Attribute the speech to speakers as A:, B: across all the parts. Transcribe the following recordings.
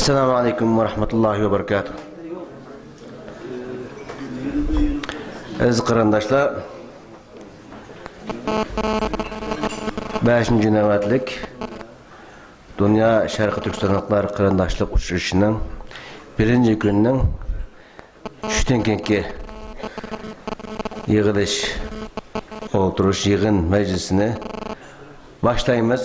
A: Assalamu alaikum wa rahmatullahi wa barakatuh. Aziz qarindoshlar, 5-ci navbatlik Dünya Şərqi Türkistonluqlar qarindoshlik uchrashuvining 1-ci gününün tushdan keyingi yig'ilish o'tirish yig'in majlisini boshlaymiz.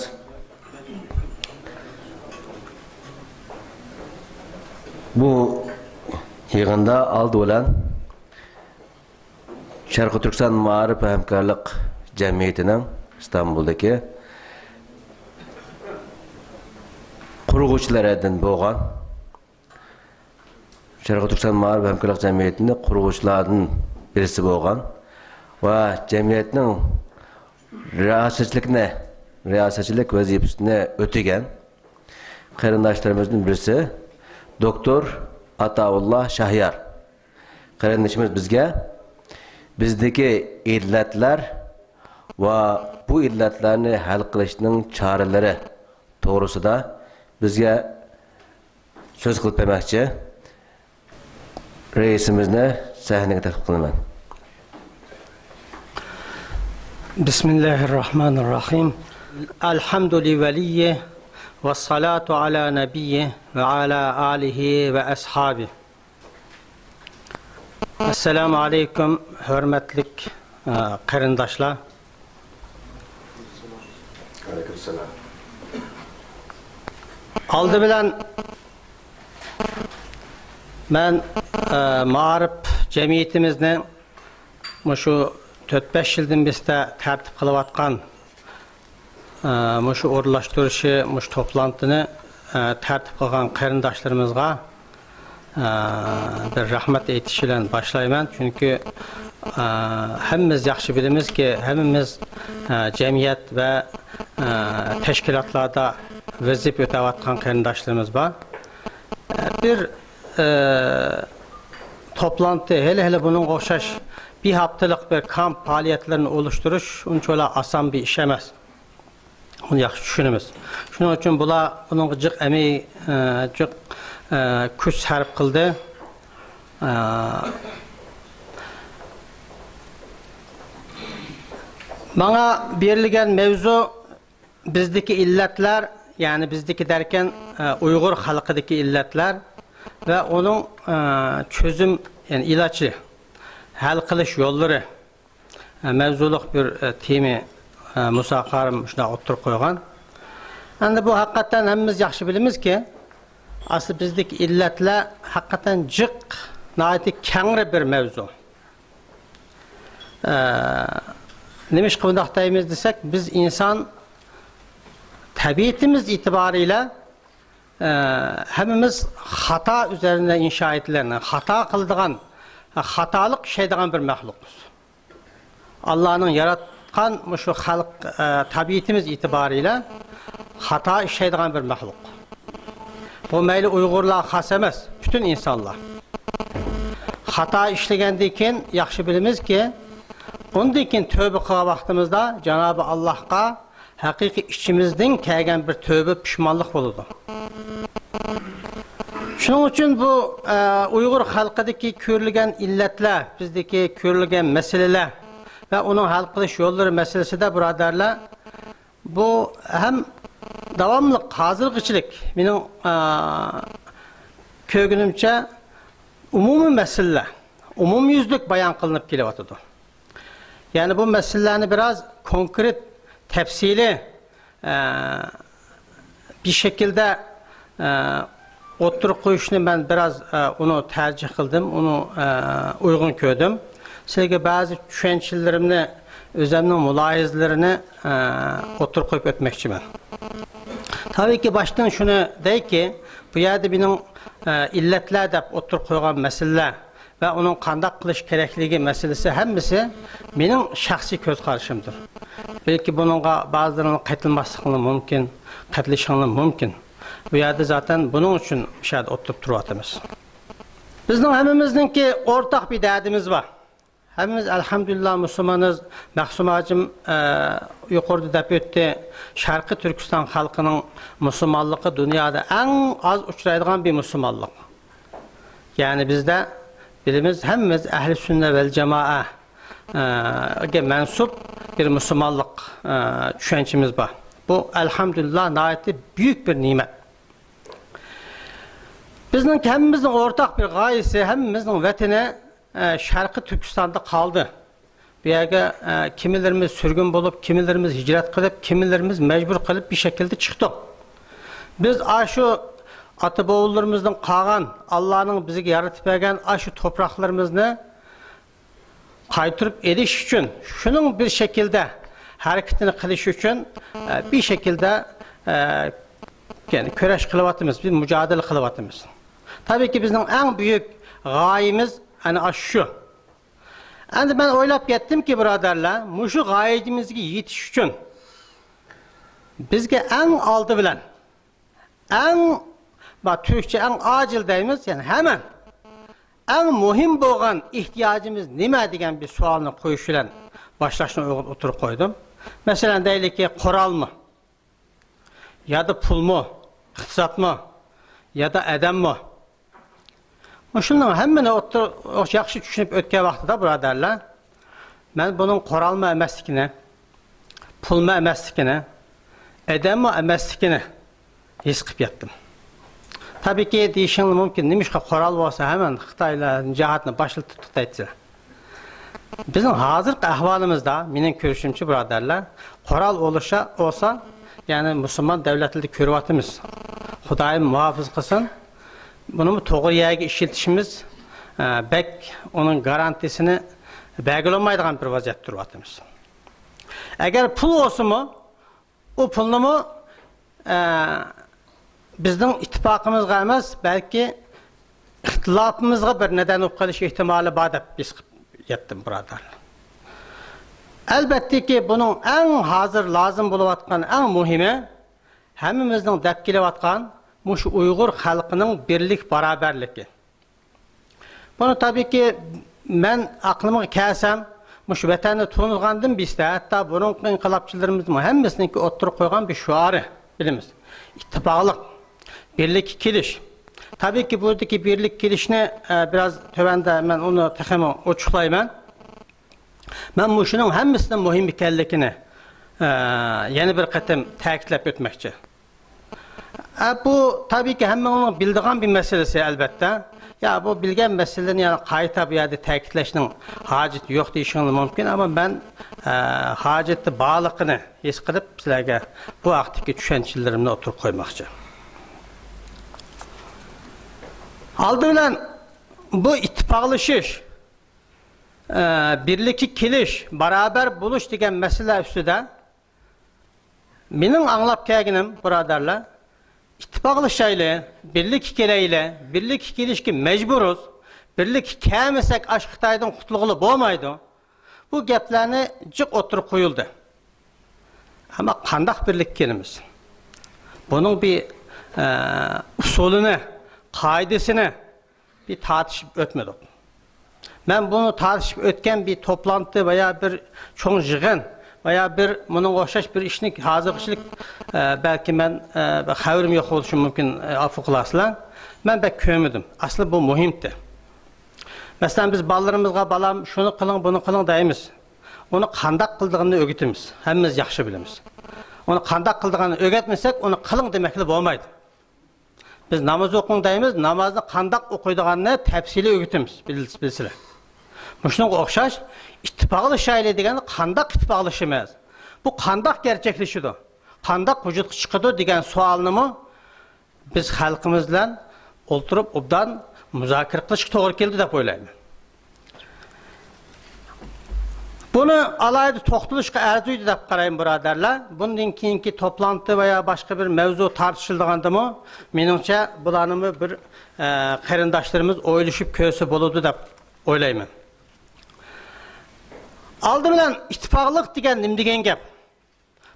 A: Bu yig'inda oldi bilan Şərqi Türkiston Ma'arif va hamkorlik jamiyatining İstanbuldagi qurg'uvchilaridan bo'lgan Şərqi Türkiston Ma'arif va hamkorlik jamiyatining qurg'uvchilaridan birisi bo'lgan va jamiyatning riyosatchilik vazifasini o'tagan qarindoshlarimizning birisi Doktor Ataullah Shahyar. Qarindoshimiz bizga bizdagi illatlar va bu illatlarni hal qilishning choralari to'g'risida bizga so'z qilib bermoqchi. Reisimizni sahnaga taklif qilaman.
B: Bismillahirrahmanirrahim. Elhamdülillahi ve salatu ala nebiyye ve ala alihi ve ashabi. Esselamu aleyküm hürmetlik qarindoshlar.
A: Aleykümselam.
B: Aldı bilen ben Ma'arif cemiyetimizni şu 4-5 yıldan bizde tertip kılıvatkan şu orlaştırışı, şu toplantını tertip kılgan qarindoshlarımızga bir rahmet etişiyle başlayman. Çünkü hemimiz yaxşı bilimiz ki hemimiz cemiyet ve teşkilatlarda vazif ötevatkan qarindoshlarımız var. Bir toplantı hele bunun oxşaş bir haftalık bir kamp faaliyetlerini oluşturuş unçola asan bir iş emas. Onu yaxşı düşünümüz. Şunun için bunun cık emeği cık kuch sarf qildi. Bana berilgan mevzu bizdeki illetler, yani bizdeki derken Uygur halkıdaki illetler ve onun çözüm, yani ilacı, hal qilish yolları mevzuluk bir temi Musa Karim şuna oturup koygan. Yani bu hakikaten hemimiz yaxşı bilimiz ki asıl bizdeki illetler hakikaten cık nayeti kengri bir mevzu. Nemiş kıvındaktayımız desek biz insan tabiatimiz itibariyle hemimiz hata üzerine inşa edilen, hata kıldığın, hatalık şeyden bir mahlukuz. Allah'ın yaratkan şu halk tabiatimiz itibariyle hata işleydiğin bir mahluk. Bu meyli Uygurlar has emas, bütün insanlar. Hata işlegendiyken yaxşı bilimiz ki ondayken tövbe kıla vaxtımızda Cenab-ı Allah'a hakiki içimizden kelgen bir tövbe pişmanlık buludu. Şunun için bu Uygur halkıdaki körülgen illetler, bizdeki körülgen meseleler ve onun hal qilish yolları meselesi de buradarlar. Bu hem davamlı hazırlıkçılık, benim kögünümce umumi meseleler, umum yüzlük bayan kılınıp geliyordu. Yani bu meselelerini biraz konkret, tefsili bir şekilde oturup koyuşunu ben biraz onu tercih kıldım, onu uygun gördüm. Sizge bazı düşüncelerimle özümün mülahizelerini oturup koyup ötmekçi ben. Tabii ki baştan şunu dey ki bu yerde benim illetler de oturup koygan meseleler ve onun kandak kılış gerekliliği meselesi hemisi benim şahsi göz karışımdır. Belki bununla bazılarının katılmasını mümkün, katılışını mümkün. Bu yerde zaten bunun için oturup duruyoruz. Bizim hemimizin ki ortak bir derdimiz var. hepimiz elhamdülillah Müslümanız. Mahsum Hacım yukarıda dep ötdi. Şarkı Türkistan halkının Müslümanlığı dünyada en az uçraydigan bir Müslümanlık. Yani bizde bilimiz hepimiz ehli sünnet vel cemaat mensup bir Müslümanlık düşüncemiz var. Bu elhamdülillah nihayet büyük bir nimet. Bizning hemimizin ortak bir gayesi, hemimizin vatani Şarkı Türkistan'da kaldı. Bu yerge kimilerimiz sürgün bulup, kimilerimiz hicret kılıp, kimilerimiz mecbur kılıp bir şekilde çıktık. Biz aşı ata-boğullarımızdan kalan, Allah'ın bizi yaratıp vergen aşı topraklarımızı kaytırıp ediş için, şunun bir şekilde hareketini kılış için bir şekilde yani köreş kılıvatımız, bir mücadele kılıvatımız. Tabii ki bizim en büyük gayemiz hani şu. Yani ben oylap gittim ki braderler, muşu gayecimizge yetiş için bizge en aldı bilen, en Türkçe en acil deyimiz yani hemen en muhim boğan ihtiyacımız nime degen bir sualını koyuşulan başlaşına oturup koydum. Mesela deylik ki koral mı? Ya da pul mu? İktisat mı? Ya da edem mi? Şundan hemmene oturup yaxşı düşünüp ötken vaxtıda braderler, ben bunun koral mı emeslikini, pul mu emeslikini, edem mi emeslikini his qıp yattım. Tabii ki deyişin mümkün demiş ki koral olsa hemen Xitayla cihatını başlı tuttuk deyitse. Bizim hazır ahvalımızda, benim görüşümçü braderler, koral olsa yani Müslüman devletli körvatımız, Xudayım muhafız kılsın, bunu doğru yerge işletişimiz bek onun garantisini belgelemeyidigan bir vaziyet durvatımız. Eğer pul olsun mu, o pulunu mu bizden ittifakımızga emas, belki ihtilafımızga bir neden olup kalış ihtimali var dep biz yettim braderler. Elbette ki bunun en hazır lazım buluvatkan en muhimi hemimizden dep kelevatkan muş Uygur halkının birlik beraberliği. Bunu tabii ki ben aklımı kelsem muş vatanı tunulgandım bizde hatta bunun inkılapçılarımız hemisininki oturup koygan bir şuarı bilimiz. İttifaklık, birlik kiliş. Tabii ki buradaki birlik kilişini biraz tövende ben onu tekemi uçuklayayım. Ben bu şunun hemisinden muhim bir kellikini yeni bir kıtım tekitlep ötmekçi. Bu tabii ki hemen onun bildiğin bir meselesi elbette. Ya bu bilgen meselelerin yani kayıta bir yerde tekitleşinin haceti yok deyişiniz mümkün ama ben haceti bağlılığını his kılıp sizlerge bu aktiki düşüncelerimle oturup koymakçı. Aldığılan bu ittifaklaşış, birlik kiliş, beraber buluş degen mesele üstüde benim anlap kelginim braderler, ittifaklaşayla, birlik kereyle, birlik ilişki mecburuz, birlik kemesek aşk Xitaydan kutluğulu bolmaydı. Bu geplerini cık oturup koyuldu. Ama kandak birlik kelimiz. Bunun bir usulünü, kaidesini bir tartışıp ötmedik. Ben bunu tartışıp ötken bir toplantı veya bir çoğun jığın veya bir bunun oxşaş bir işlik, hazır işlik belki ben xəvirim yox oluşum mümkün afı kılasılar. Ben pek kömüdüm. Aslında bu muhimdir. Mesela biz ballarımızga balam şunu kılın bunu kılın deyimiz. Onu kandak kıldığını öğütümüz. Hemimiz yaxşı bilimiz. Onu kandak kıldığını öğretmesek onu kılın demekli olmaydı. Biz namaz okuyun deyimiz, namazda kandak okuyduğunu tepsili öğütümüz bilsiler. Şunun oxşaş ittifaklı şaile degeni kandak ittifaklaşımız. Bu kandak gerçekleşiyor. Kandak vücut çıkıdı degen sualını mı biz halkımızla oturup obdan müzakere kılışık doğru geldi de böyleyim. Bunu alaydı toxtuluşqa arzuydu dep qarayım braderler. Bundan keyinki toplantı veya başka bir mevzu tartışıldığında mı menimçe bulanımı bir qarindaşlarımız oylaşıp köse boludu dep oylayım. Aldı bilen ittifaklık degen gap.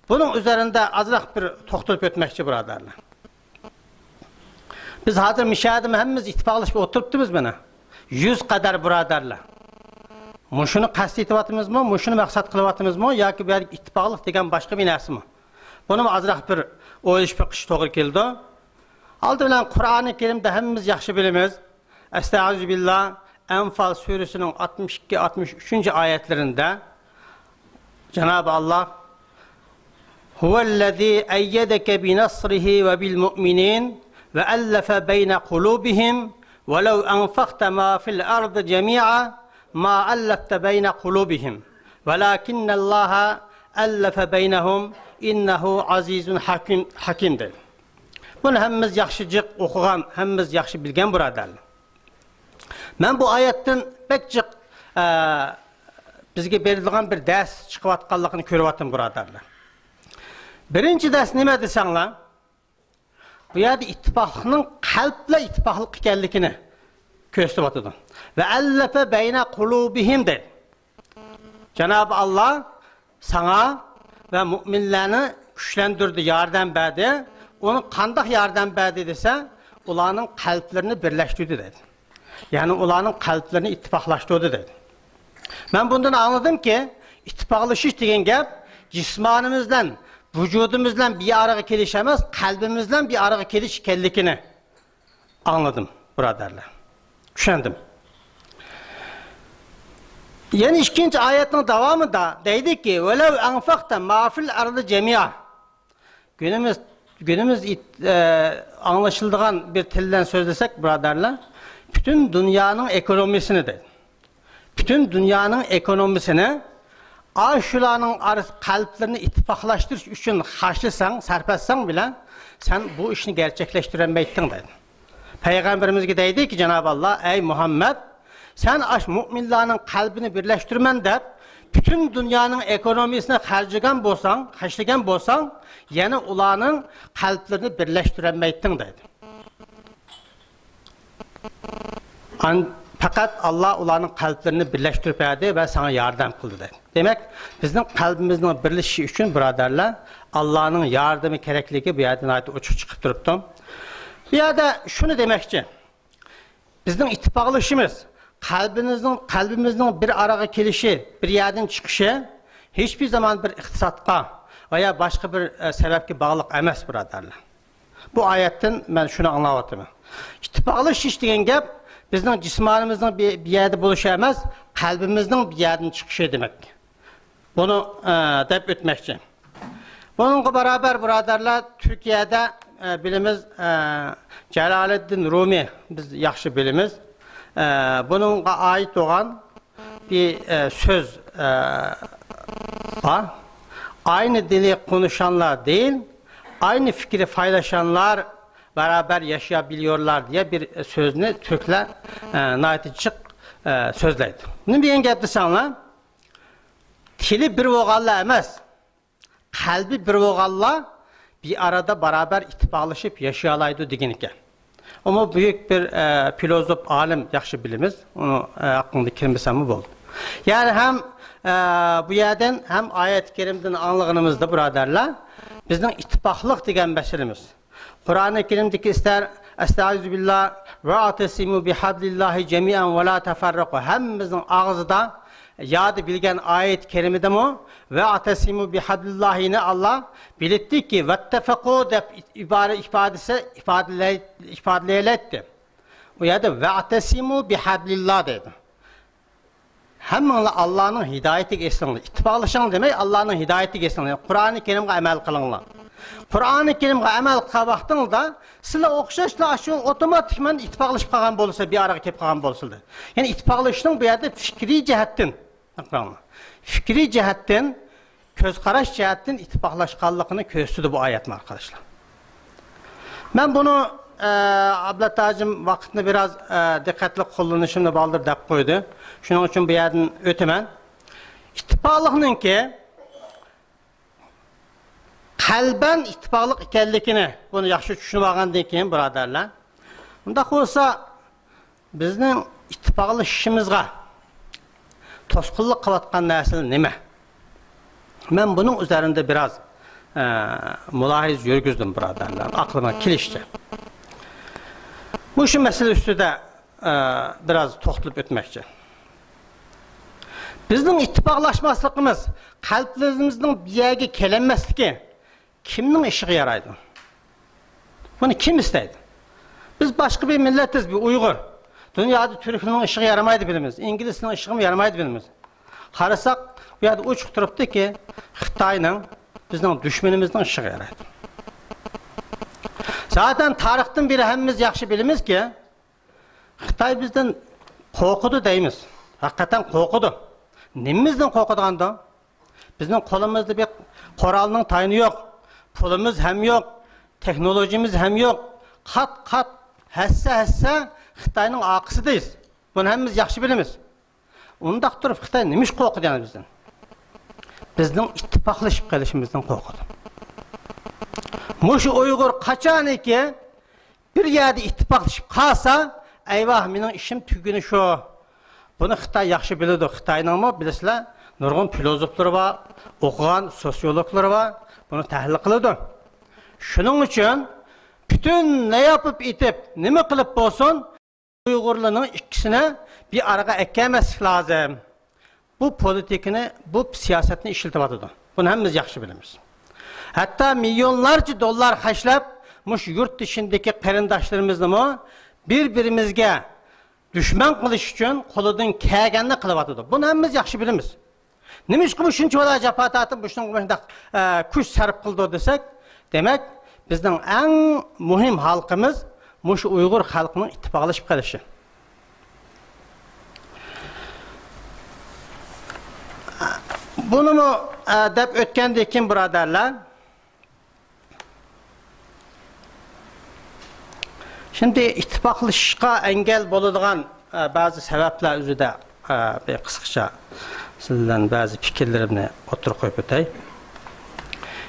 B: Bunun üzerinde azrak bir toxtulup ötmekçi braderler. Biz hazır müşahedimi hemimiz ittifaklaşıp oturuptu biz bana. 100 kadar braderler. Muşunu qasd etyapmizmi, muşunu maqsad qilyapmizmi yoki bu ittifoqlik degan boshqa bir narsami? Buni azroq bir o'ylash biqish to'g'ri keldi. Aldı bilan Qur'oni Karimda hammamiz yaxshi bilamiz. Estağfirullah Enfal suresinin 62-63. ayetlerinde Cenab-ı Allah Huvellezî eyyedeke binasrihi ve bil mu'minin ve ellefe beyne kulubihim velev enfakte ma fil ardı cemi'a ma ellefte beyne kulubihim velakinnellaha ellefe beynehum innehu azizun hakimdir. Bunu hammamiz yaxshi o'qigan, hammamiz yaxshi bilgan birodarlar. Men bu ayetten bekçik bizge berilgan bir ders çıkıvatkallıkını körüvatım birodarlar. Birinci ders nime desenler? Bu yerde ittifakının kalple ittifaklık ekenlikini gösteriyordu. Ve ellefe beyne kulubihim de. Cenab-ı Allah sana ve müminlerini güçlendirdi, yardım verdi. Onun kandak yardım verdi dese, onların kalplerini birleştirdi dedi. Yani onların kalplerini ittifaklaştırdı dedi. Ben bundan anladım ki ittifaklaşış degen gap cismanımızdan, vücudumuzdan bir araya kelişemez, kalbimizden bir araya keliş kellikini anladım birodarlar. Düşündüm. Yani ikinci ayetin devamında deydi ki velev enfakta ma fil ardı cemi'a. Günümüz anlaşıldığan bir tilden söz desek birodarlar, bütün dünyanın ekonomisini de, bütün dünyanın ekonomisini aşulanın kalplerini ittifaklaştırış için harçlısan, sarf bile sen bu işini gerçekleştiremeytin dedi. Peygamberimiz deydi ki Cenab-ı Allah, ey Muhammed, sen müminlerin kalbini birleştirmen de bütün dünyanın ekonomisine harcagan bolsan, yani ulanın kalplerini birleştiremeytin dedi. Fakat Allah onların kalplerini birleştirip verdi ve sana yardım kıldı dedi. Demek bizim kalbimizin birleşişi için birodarlar Allah'ın yardımı gerekliliği bir yerden ait uçup çıkıp duruptu. Bir yerde şunu demekçi. Bizim ittifaklaşımız, kalbimizin bir araya gelişi, bir yerden çıkışı hiçbir zaman bir iktisatka veya başka bir sebepki bağlılık emas birodarlar. Bu ayetten ben şunu anlattım. İttifaklaşış degen gap bizning cismanimizning bir yerde buluşu emas, kalbimizning bir yerden çıkışı demek. Bunu deb o'tmoqchi. Bununla beraber birodarlar Türkiye'de bilimiz Celaleddin Rumi biz yaxshi bilimiz. Bununla ait olan bir söz var. Aynı dili konuşanlar değil, aynı fikri paylaşanlar beraber yaşayabiliyorlar diye bir sözünü Türkler naitiçik sözleydi. Bunu bir engel desenler, tili bir voğalla emez, kalbi bir voğalla bir arada beraber ittifaklaşıp yaşayalaydı degen ekan. Ama büyük bir filozof, alim yaxshi bilimiz, onu aklımda kirmesem mi oldu. Yani hem bu yerden hem ayet-i kerimden anlığımızda birodarlar, bizden ittifaklık degen meselemiz. Kur'an-ı Kerim'deki ister Estağfirullah ve atesimu bihablillahi cemi'an ve la teferraku hemimizin ağzıda yadı bilgen ayet-i kerimede mi ve atesimu bihablillahi ne Allah belirtti ki vettefeku de ifadeleyetti. O yadı ve atesimu bihablillah dedi. Hem Allah'ın hidayeti geçsinler. İttifaklaşan demek Allah'ın hidayeti geçsinler. Kur'an-ı Kerim'e amel kılınlar. Kur'an-ı Kerim'e amel kılvaktığında sizle okşaşla şu otomatikman ittifaklaşıp kalan bolsa bir araya gelip kalan bolsa. Yani ittifaklaştığın bu yerde fikri cihetten köz karaş cihetten ittifaklaşkanlığını köstüdü bu ayet mi arkadaşlar? Ben bunu Ablatacım vaktini biraz dikkatli kullanışımla baldır dep koydu. Şunun için bu yerden ötemen. İttifaklıkının ki kalben ittifaklık ekenlikini bunu yaxşı düşünüp algandan keyin birodarlar. Bunda olsa bizning ittifaklaşışımızga to'sqinlik qilayotgan narsalar nima? Men bunun üzerinde biraz mulohiz yurgizdim birodarlar, aklıma kelishdi. Bu şu mesele üstüde biraz to'xtalib o'tmoqchi. Bizning ittifoqlashmasligimiz, qalbimizning bir yerga kelinmasligi kimning ishiga yaraydi? Buni kim istaydi? Biz başka bir milletiz, bir Uygur. Dünyada Türklerin işığı yaramaydı bilimiz. İngilizlerin işığı mı yaramaydı bilimiz. Qarasak, bu yerda uçuq turibdi ki, Xitayning bizning düşmanimizning işığı yaraydı. Zaten tarixdan beri hemmimiz yaxshi bilimiz ki, Xitay bizden qo'rqidi deymiz. Hakikaten qo'rqidi. Nimimizdan qo'rqadiganda? Bizning qo'limizda bir qoralning tayini yo'q, pulimiz ham yo'q, teknolojimiz ham yo'q. Qat hassa Xitayning aqisideyiz. Bunu hemmimiz yaxshi bilimiz. Undaq turib Xitay nimish qo'rqidi yani bizdan? Bizning ittifoqlashib qolishimizdan qo'rqidi. Mushu Uygur qachoniki bir yerda ittifoqlashib qolsa, eyvah mening ishim tuguni shu. Buni Xitay yaxshi biladi. Xitoyningmi bilasizlar, nurg'un filozoflari bor, o'qigan sotsiologlar bor, buni tahlil qiladi. Shuning uchun bütün ne yapıp itip, nima qilib bo'lsin, Uyg'urlarning ikkisini bir araga eklemeslik lazım. Bu politikini, bu siyasetini işiltibatıdı. Bunu hemmimiz yaxshi bilamiz. Hatta milyonlarca dollar haşlap, muş yurt dışındaki qarindoshlarimizni bir-birimizga düşman qilish uchun qo'lidan kelganini qilyapti. Bunu hemmimiz yaxshi bilamiz. Nima uchun bu shuncha jafo tortib, shunday kuch sarf qildi desak, demak, bizning eng muhim xalqimiz mush Uyg'ur xalqining ittifoqlashib qolishi. Bunu mu deb o'tgandek kim birodarlar? Şimdi ittifoqlashishga engel bo'ladigan bazı sebepler üzerinde bir kısaca sizden bazı fikirlerimni o'tirib qo'yib o'tay.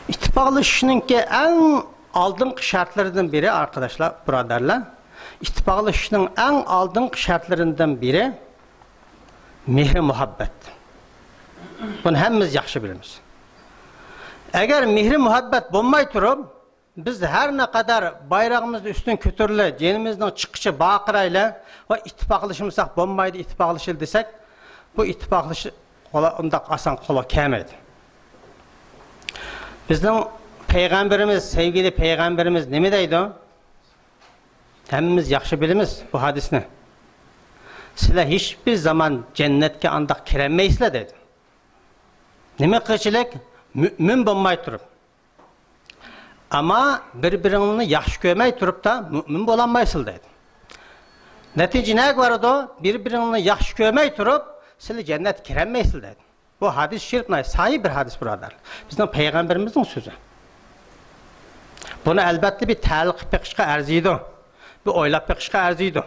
B: İttifoqlashishninki en aldınqı şartlarından biri arkadaşlar, birodarlar, ittifoqlashishning en aldınqı şartlarından biri mehr muhabbet. Bunu hemmimiz yaxshi bilamiz. Eğer mehr muhabbet bo'lmay turib, biz her ne kadar bayrağımızda üstün kötürlü, cenimizden çıkışı baqırayla ve ittifoqlashmasak bo'lmaydi, ittifoqlashil desek, bu ittifoqlash undaq asan qo'la kelmaydi. Bizning Peygamberimiz, sevgili Peygamberimiz nima deydi? Hemmimiz yaxshi bilamiz bu hadisni. Sizlar hiçbir zaman cennetke andaq kirolmaysizlar dedi. Nima qilchilik? Mümin bo'lmay turib. Ama birbirini yaxshi ko'rmay turib da mümin bo'lolmaysizlar dedi. Natija nega boradi? Birbirini yaxshi ko'rmay turib, sizlar cennetga kirolmaysizlar dedi. Bu hadis şirkna sahih bir hadis birodar. Bizning Peygamberimizning so'zi. Bunu elbette bir ta'liq qilishga arziydi. Bir o'ylab qilishga arziydi.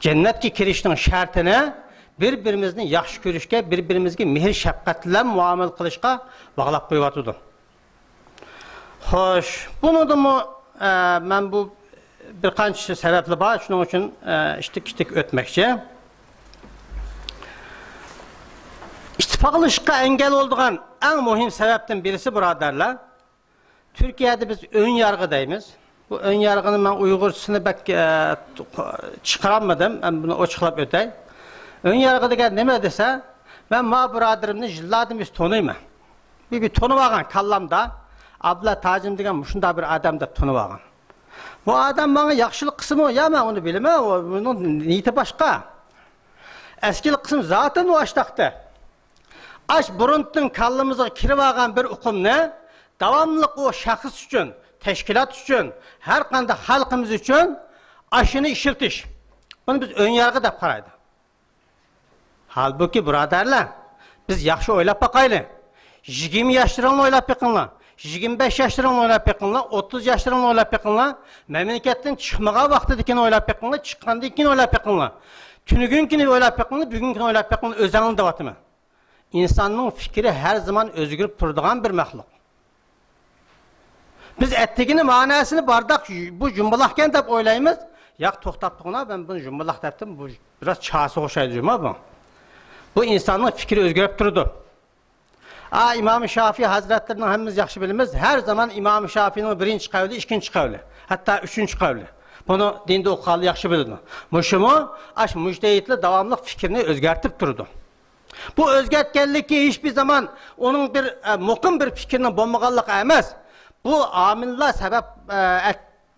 B: Cennetga kirishning shartini bir-birimizni yaxshi ko'rishga, bir-birimizga mehr shafqat bilan muomala qilishga bog'lab qo'yatdi. Xo'sh, bunu da men bu bir qancha sabablar bor, shuning uchun ishtik o'tmoqchi. İttifoqlashishga engel olduğun en muhim sebepten birisi birodarlar, Türkiye'de biz ön yargı deymiz. Bu ön yargını ben Uygurcasını bak çıkaramadım. Ben bunu açıklap ötey. Ön yargı degan nima desa, ben ma birodarimni yillardan biz tanıyman. Bir tanib olgan kallamda Abla Tacim degan shunday bir adam deb tanib olgan. Bu adam bana yaxshilik qilsa-mu, ya men uni bilaman, uning niyati boshqa. Eskilik qism zaten o ashtaqda. Aş burundan kallamızga kirib olgan bir uqumni davamlı o şahıs üçün, teşkilat üçün, her qanday xalqimiz üçün aşını işiltish. Bunu biz ön yargı deb qaraydi. Halbuki birodarlar, biz yaxshi o'ylab boqaylik. 20 yoshlarni o'ylab boqinglar, 25 yoshlarni o'ylab boqinglar, 30 yoshlarni o'ylab boqinglar, mamlakatdan chiqmagan vaqtidagini o'ylab boqinglar, chiqqandan keyin o'ylab boqinglar. Tunugunkini o'ylab boqinglar, bugunkini o'ylab boqinglar, o'zingni deyapman. İnsanın fikri her zaman özgürlük turduğun bir məxluq. Biz ettigini manasını bardak bu cümbalaqken deb oylayımız. Yaq toxtatdığına ben bunu cümbalaq debdim, bu biraz çası oxşaydı cümba bu. Bu insanın fikri özgürlük turdu. İmam-ı Şafii Hazretlerinin hemimiz yaxşı bilimiz. Her zaman İmam-ı Şafii'nin birinci qavli, ikinci qavli, hatta üçüncü qavli. Bunu dinde okuqalı yaxşı bilirdi. Muşumu, müctehitli davamlıq fikrini özgərtib turdu. Bu özgərtkenlikki hiçbir zaman onun bir mukim bir fikrinin bolmaganlık emas. Bu amillar sebep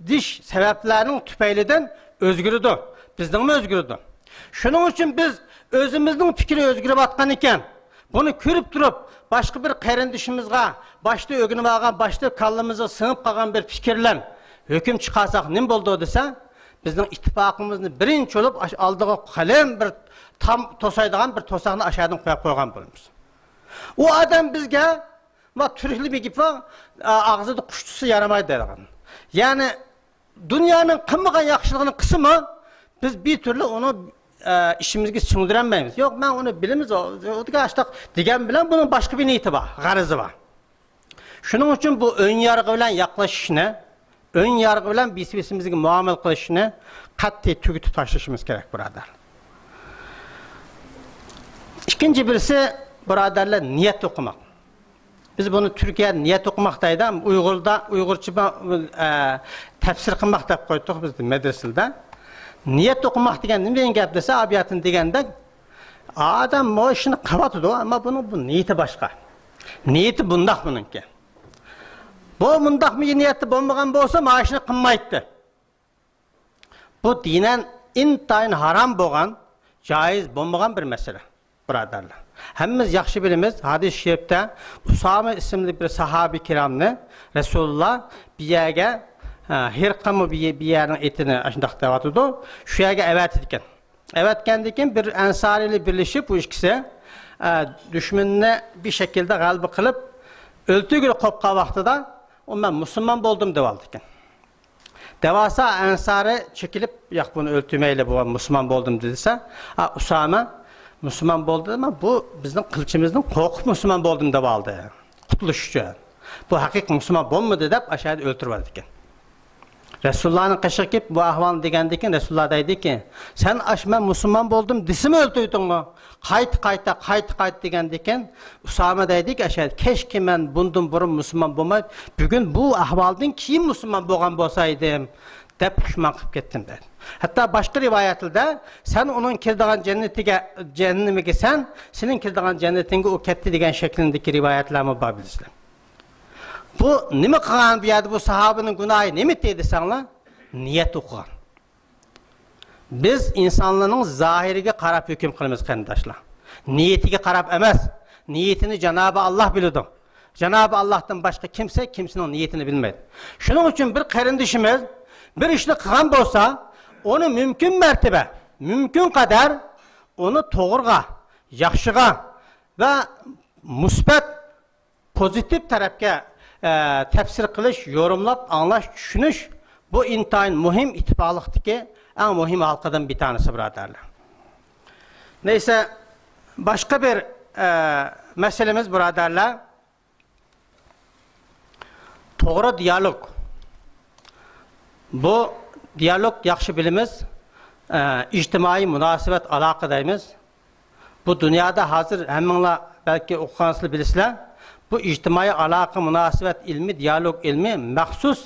B: diş sebeplerinin tüpeyliden özgürüdür. Bizden mi özgürüdür? Şunun için biz özümüzün fikri özgürüp atkan iken, bunu körüp durup, başka bir qarindişimizge, başta ögünüp algan, başta kallımızı sınıp kalgan bir fikirlen hüküm çıkarsak ne boldu dese, bizden ittifakımızın birinci olup aldığı kalem bir tam tosaydıgan bir tosağını aşağıdan koyup koygan bulunuz. O adam bizge türlü bir gibi ağzıda kuşçusu yaramaydı derken. Yani dünyanın kımıgan yakışılığının kısmı biz bir türlü onu işimizge sündüremeyiz. Yok ben onu bilimiz o açtık degen bilen bunun başka bir niyeti var, garizı var. Şunun için bu ön yargı bilen yaklaşışını, ön yargı bilen birisimizdeki muamele kılışını katli tügütü taşışımız gerek buralar. İkinci birisi buradarlar niyet okumak. Biz bunu Türkiye'de niyet okumaktaydı ama Uygurca tefsir kılmak da koyduk biz de medreselde. Niyet okumak degen neyin gap dese abiyatın degende adam o işini kavatıdı ama bunun bu niyeti başka. Niyeti bundak bununki. Bu bundak mı niyeti bulmagan bolsa maaşını kılmaydı. Bu dinen intayın haram boğan, caiz bulmagan bir mesele. Buradarlar. Hemmimiz yaxşı bilimiz, hadis-i şerifte Usame isimli bir sahabi kiramını Resulullah bir yerge hirqamı bir yerin etini aşındaq devatıdı. Şu yerge evet etken. Evet kendiken bir ensariyle birleşip bu ikisi düşmanına bir şekilde galbi kılıp öldüğü günü kopka vaxtıda o ben Müslüman boldum devaldıken. Devasa ensari çekilip yak bunu öldürmeyle bu Müslüman boldum dediyse Usame Müslüman boldu ama bu bizim kılçımızın korkup Müslüman boldum da valdı. Kutuluş için. Bu hakik Müslüman bolmadı deyip aşağıda öldürüverdi ki. Resulullah'ın kışıkıp bu ahvalını degendikin Resulullah deydi ki sen ben Müslüman boldum disim öldüydün mu? Kayt degendikin Usame deydi ki aşağıda keşke ben bundan burun Müslüman bolmayıp bugün bu ahvaldan kim Müslüman bolgan bolsaydım deyip pişman kılıp kettim dedi. Hatta başka rivayetlerde sen onun kirdiğin cennetine sen senin kirdiğin cennetine o ketti degen şeklindeki rivayetlerimi babilisler. Bu nime kılan bir yerde bu sahabenin günahı nime dedi sana? Niyet okuyan. Biz insanların zahirige karab hüküm kılımız kandaşlar. Niyetige karab emez. Niyetini Cenab-ı Allah bilirdi. Cenab-ı Allah'tan başka kimsenin niyetini bilmedi. Şunun için bir karindişimiz bir işini kılan bolsa onu mümkün mertebe, mümkün kadar onu toğırga, yaxşıga ve musbat, pozitif tarafga tefsir kılış, yorumlap, anlaş, düşünüş bu intayın muhim itibarikteki en muhim halkadan bir tanesi buradarlar. Neyse başka bir meselemiz buradarlar. Toğru diyalog. Bu diyalog yaxşı bilimiz, ictimai münasebet alakadayımız. Bu dünyada hazır hemenle belki okuyansılı bilisler. Bu ictimai alaka münasebet ilmi, diyalog ilmi mahsus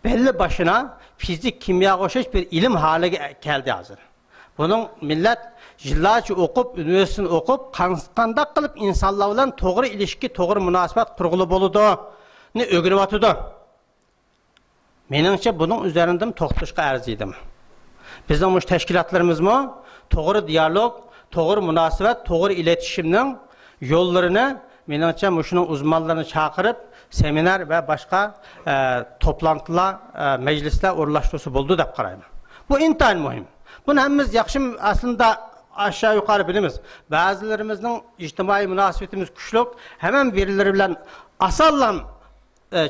B: belli başına fizik, kimya koşuş bir ilim hale geldi hazır. Bunun millet yıllarca okup, üniversitesini okup, kandak kılıp insanlarla doğru ilişki, doğru münasebet kurgulu boludu. Ne ögünüp atıdı. Menimce bunun üzerinde toxtuşqa arzıydım. Bizden bu teşkilatlarımız mı? Doğru diyalog, doğru münasebet, doğru iletişiminin yollarını menimce şunun uzmanlarını çağırıp seminer ve başka toplantılar, meclisler uğurlaştırısı buldu da qarayım. Bu intayın mühim. Bunu hemimiz yaxşı aslında aşağı yukarı bilimiz. Bazılarımızın ictimai münasebetimiz güçlük, hemen birileri bilen asallan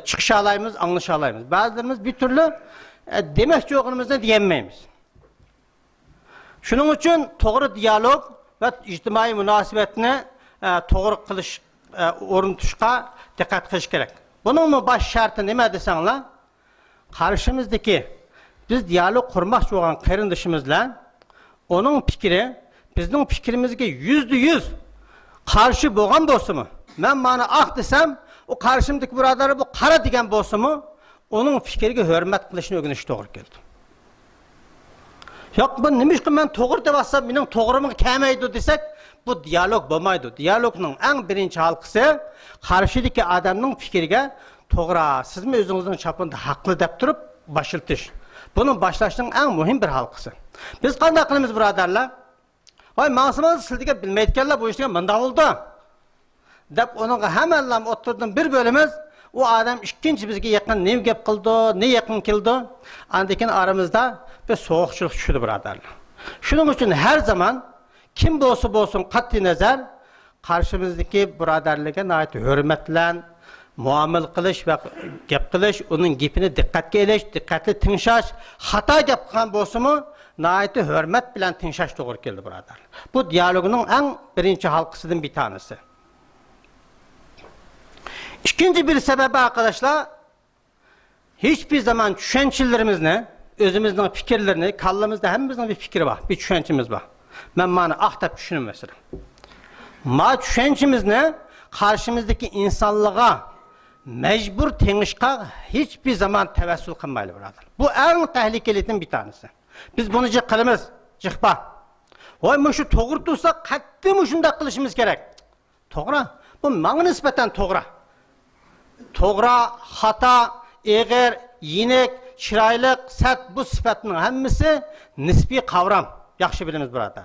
B: çıkış alayımız, anlaş alayımız. Bazılarımız bir türlü demek çoğunumuzda diyemeyimiz. Şunun için doğru diyalog ve ictimai münasebetine doğru kılış, orantuşqa dikkat kılış gerek. Bunun mu baş şartı ne desenler? Karşımızdaki biz diyalog kurmak çoğun karındışımızla onun fikri bizim fikrimizge %100 karşı boğan bolsumu. Ben bana ak desem o karşımdaki buraları bu kara degen bolsumu onun fikriga hürmet kılışını ögünüş doğru geldi. Yok bu nimiş ki ben toğır devatsam benim toğırımın kemaydı desek bu diyalog olmaydı. Diyalognun en birinci halkısı karşıdaki adamın fikirge toğıra siz mi özünüzün çapında haklı dep durup başıltış. Bunun başlaştığının en mühim bir halkısı. Biz qanday qilamiz birodarlar? Vay mağsımız sizlarga bilmaydiganlar bu ishga mındak oldu. Dep onun hemen oturdum bir bölümüz o adam ikinci bizge yakın ne gap qildi, ne yakın keldi. Andikin aramızda bir soğukçuluk düşürdü birodarlar. Şunun için her zaman kim bolsun qat'i nazar karşımızdaki birodarlarga nayet hürmetlen muamele qilish ve gap qilish, onun gapini diqqatga elish, diqqatli tinglash, xato gap qilgan bo'lsa-mu, nayet hürmet bilan tinglash to'g'ri keldi birodarlar. Bu diyalogunun en birinci halkasının bir tanesi. İkinci bir sebebi arkadaşlar, hiçbir zaman düşüncelerimizni, özümüzün fikirlerini, kallamızda hemimizin bir fikri var, bir düşüncemiz var. Ben bana ahtap düşünüm mesela. Ma düşüncemiz ne? Karşımızdaki insanlığa mecbur tenişka hiçbir zaman tevessül kılmaylı buradır. Bu en tehlikeliden bir tanesi. Biz bunu kılımız, cıkba. Oy şu doğru tutsak katli şunda kılışımız gerek. Doğru. Bu bana nispeten doğru. Doğru, hata, eğer, yinek, çıraylık, sert bu sıfatının hemmisi nispi kavram. Yaxşı bilimiz buradır.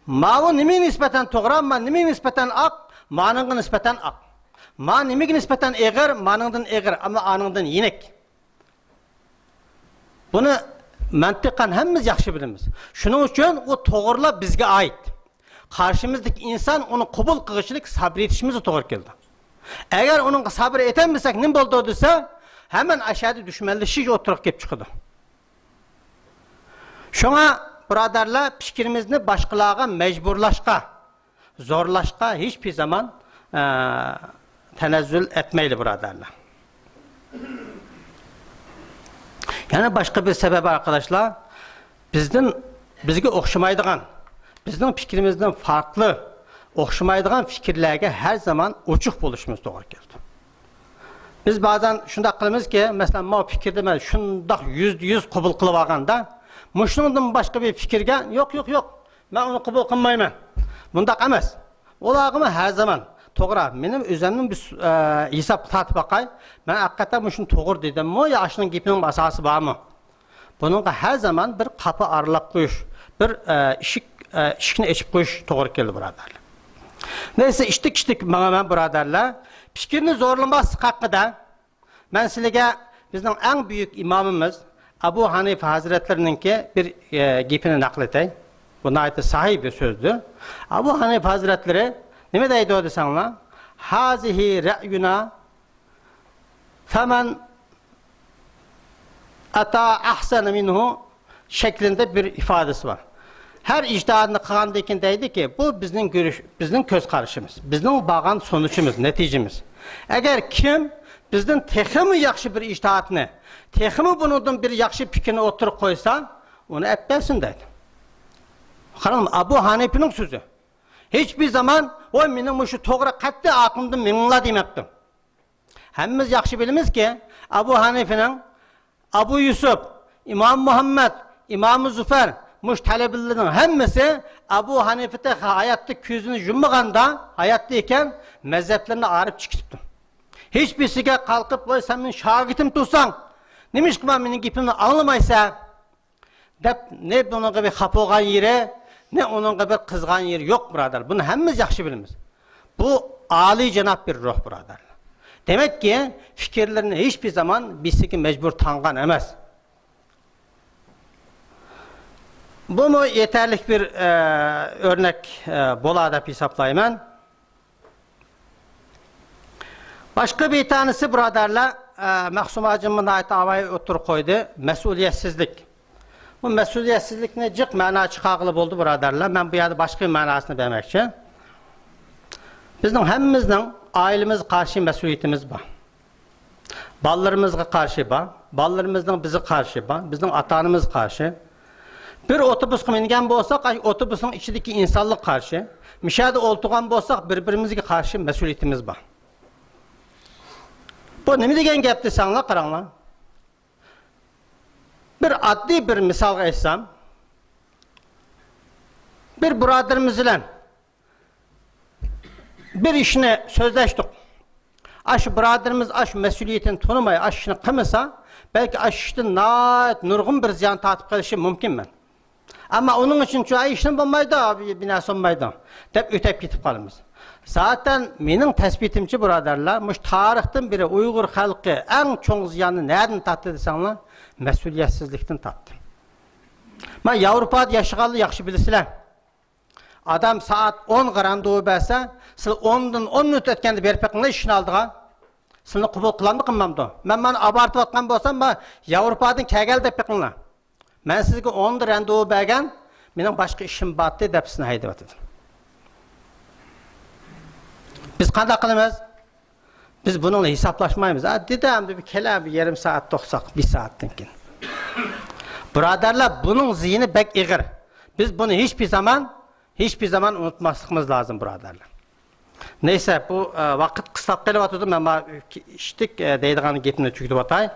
B: Ma'u nime nispeten doğru, ma nime nispeten ak, ma'nınga nispeten ak. Ma nimege nispeten eğer, ma'nından eğer ama anından yinek. Bunu mantıkan hemmimiz yaxşı bilimiz. Şunun için o doğrular bizge ait. Karşımızdaki insan onu kabul kılışılık sabretişimize doğru geldi. Eğer onun sabır etemesek ne oldu dese hemen aşağıda düşmeli şiş oturup gelip çıkıyordu. Şuna birodarlar fikrimizni başkalarga mecburlaşka, zorlaşka hiçbir zaman tenezzül etmeyli birodarlar. Yani başka bir sebebi arkadaşlar bizge okşamaydıgan, bizden fikrimizden farklı okşamaydıgan fikirlerge her zaman uçuk buluşumuz doğru geldi. Biz bazen şunda kılımız ki mesela ma fikirde ben şunda %100 kabul kılıp alganda muşundan başka bir fikirge yok ben onu kabul kılmayman. Bunda emas. Olağımı her zaman doğru. Benim özümün bir hesap tatip bakay. Ben hakikaten şunu doğru dedim mi ya aşının gipinin basası var mı? Bunun her zaman bir kapı aralak koyuş, bir işini açıp koyuş doğru geldi buradarlar. Neyse içtik bana buradarlar. Fikrini zorlamaz hakkında ben sizlere bizden en büyük imamımız Abu Hanife Hazretlerinin ki bir gipini nakleteyim. Buna ait sahih bir sözdü. Abu Hanife Hazretleri ne deydi o desenler? Hazihi re'yuna femen ata ahsana minhu şeklinde bir ifadesi var. Her icdadını kılgandayken deydi ki bu bizim görüş, bizim göz karışımız, bizim bağın sonuçumuz, neticemiz. Eğer kim bizden texmi yaxşı bir icdadını, texmi bunun bir yaxşı fikrini oturup koysa, onu etmesin deydi. Bakalım Abu Hanife'nin sözü. Hiçbir zaman o benim şu doğru katli aklımda memnunla demektim. Hemimiz yaxşı bilimiz ki Abu Hanife'nin Abu Yusuf, İmam Muhammed, İmam Züfer, talebelerin hemmisi Abu Hanife'de hayatta gözünü yummaganda hayattayken mezheplerine ağrıp çıkıptı. Hiçbirisiga kalkıp "Vay sen benim şagidim tutsan, nemiş ki ben benim gipimni anlamaysa" dep ne bunun bir xafa olgan yeri, ne onun bir kızgan yeri yok birodar. Bunu hemmimiz yaxşı bilimiz. Bu âli cenab bir ruh birodar. Demek ki fikirlerini hiçbir zaman birisi mecbur tanıgan emas. Bu mu yeterlik bir örnek boladı hesaplayman. Başka bir tanesi birodarlar Mahsum Hacım'ın ait avayı oturup koydu. Mesuliyetsizlik. Bu mesuliyetsizlik ne cık mana çıkaklı oldu birodarlar. Ben bu yerde başka bir manasını demek için. Bizim hemimizden ailemiz karşı mesuliyetimiz var. Ballarımızga karşı var. Ballarımızdan bize karşı var. Bizim atanımız karşı. Bir otobüs mingen bolsak, otobüsün içindeki insanlık karşı. Mişade oltuğan bolsak birbirimize karşı mesuliyetimiz var. Bu ne degen gapti sanlar qaranglar. Bir addi bir misal etsem, bir buradarımız bilen bir işini sözleştik. Aşı buradarımız aşı mesuliyetini tanımay, aşını kımısa, belki aşıdan nurgun bir ziyan tatip kılışı mümkün ben. Ama onun için şu ay işin bulmaydı abi, binası olmaydı. Dep ötep gitip kalımız. Zaten benim tespitimçi buradarlar, muş tarihten biri Uygur halkı en çoğun ziyanı nereden tattı desenler? Mesuliyetsizlikten tattı. Ben Avrupa'da yaşayalı yakşı bilirsiler. Adam saat 10 qarandığı bəlsə, siz 10'dan 10 minut ötkəndə berpəqinlə işini aldığa, sizni qubul qılandı qınmamdı. Mən abartıb atqan bolsam, Avrupa'dan kəgəl dəpəqinlə. Mən sizə 10 qarandığı bəgən, mənim başqa işim batdı, dəpsini haydi batıdım. Biz qanda qılımız? Biz bununla hesaplaşmayımız. Dedəm, bir kələm, bir yarım saat toxsaq, 1 saatdən kin. Buradarlar, bunun zihni bək iğir. Biz bunu hiçbir zaman unutmasımız lazım buradarlar. Neyse, bu vakit kısap gelip atıyordum ama iştik deydiğanın gepini tüküdüp atay.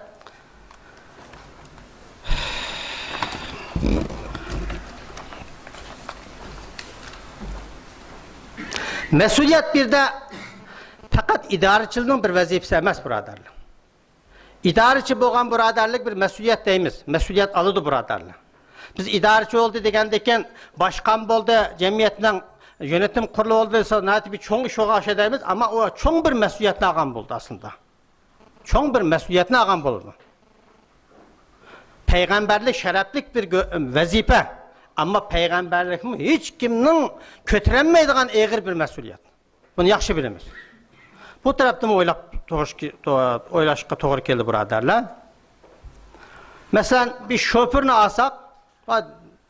B: Mesuliyet bir de fakat idarəçiliğin bir vəzifəsi emas buradarlar. İdarəçi bolğan buradarlık bir mesuliyet deyimiz. Mesuliyet alıdı buradarlar. Biz idarəçi oldu degəndikən, başkan boldu, cemiyetinden yönetim kurulu oldu, bir çoğun iş oğaş edemiz ama o çoğun bir mesuliyetini ağam buldu aslında. Çoğun bir mesuliyetini ağam buldu. Peygamberlik şereflik bir vazife ama peygamberlik hiç kiminin kötürenmeydiğen eğir bir mesuliyet. Bunu yaxşı bilimiz. Bu taraftan oylaşıqqa doğru geldi buradarlar. Mesela bir şoförünü alsak,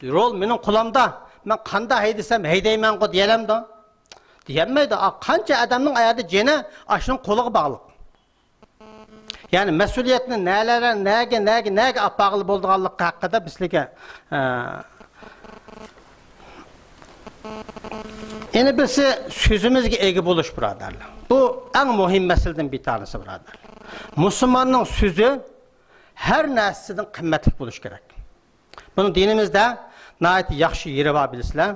B: rol benim kulağımda, ben kanda heydesem heydeymen ko diyelem de. Diyemeydi, kanca adamın ayağı cene aşının kolu bağlı. Yani mesuliyetini nege bağlı bolduğanlık hakkında bizlike yine birisi sözümüzge egi buluş buradarlar. Bu en mühim meseleden bir tanesi buradarlar. Müslümanın sözü her neslinden kıymetli buluş gerek. Bunu dinimizde nayet yaxşı yeri var bilirsinler.